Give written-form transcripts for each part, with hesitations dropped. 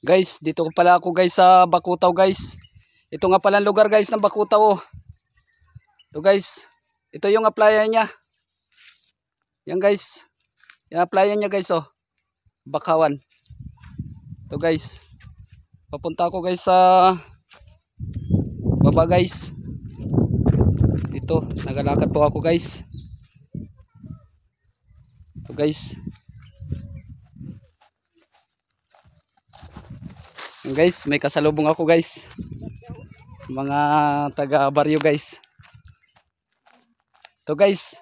Guys, dito ko pala ako guys sa Bakutaw guys. Ito nga pala ang lugar guys ng Bakutaw oh. Ito guys. Ito yung applyan niya. Yan guys. Yung applyan niya guys oh. Bakawan. Ito guys. Papunta ako guys sa baba guys. Dito, nagalakad po ako guys. Ito guys. Guys, may kasalubong ako guys. Mga taga baryo guys. Ito guys.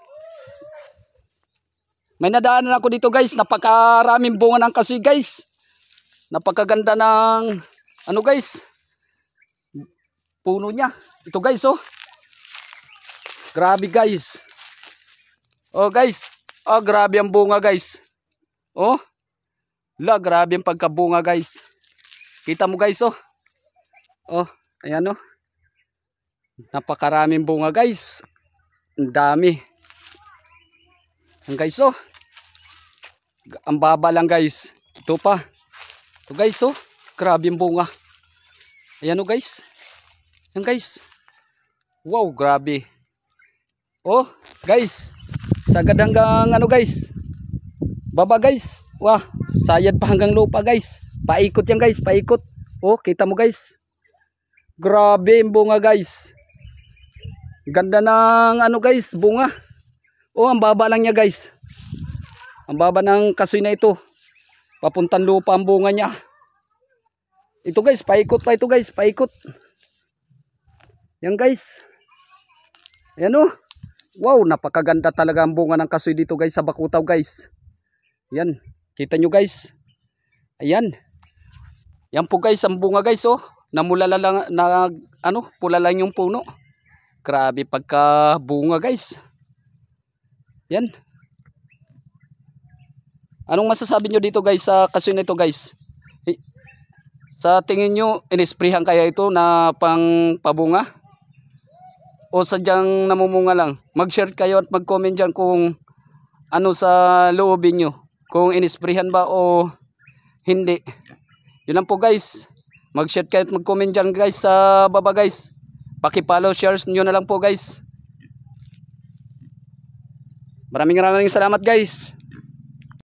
May nadaanan ako dito guys. Napakaraming bunga ng kasoy guys. Napakaganda ng ano guys. Puno niya. Ito guys oh. Grabe guys. Oh guys. Oh grabe ang bunga guys. Oh. La, grabe ang pagkabunga guys. Kita mo guys oh. Oh, ayan oh. Napakaraming bunga guys. Ang dami. Ang guys oh. Ang baba lang guys. Ito pa. Ito guys oh. Grabe ang bunga. Ayan oh guys. Ayan guys. Wow, grabe. Oh, guys. Sagad hanggang ano guys. Baba guys. Wah, sayad pa hanggang lupa guys. Paikot yan guys, paikot. Oh, kita mo guys. Grabe yung bunga guys. Ganda ng ano guys, bunga. Oh, ang baba lang niya guys. Ang baba ng kasoy na ito. Papuntang lupa ang bunga niya. Ito guys, paikot pa ito guys, paikot. Yan guys. Ayan oh. Wow, napakaganda talaga ang bunga ng kasoy dito guys sa Bakutaw guys. Yan, kita nyo guys. Ayan. Yan po guys ang bunga guys oh. Namulala lang na ano, pula lang yung puno. Grabe pagka bunga guys. Yan. Anong masasabi nyo dito guys sa kasoy na ito guys? Sa tingin nyo, inisprehan kaya ito na pang pabunga? O sadyang namumunga lang? Mag-share kayo at mag-comment dyan kung ano sa loobin nyo. Kung inisprehan ba o hindi. Yun lang po guys. Mag-share kayo at mag-comment dyan guys sa baba guys. Paki-follow, shares nyo na lang po guys. Maraming salamat guys.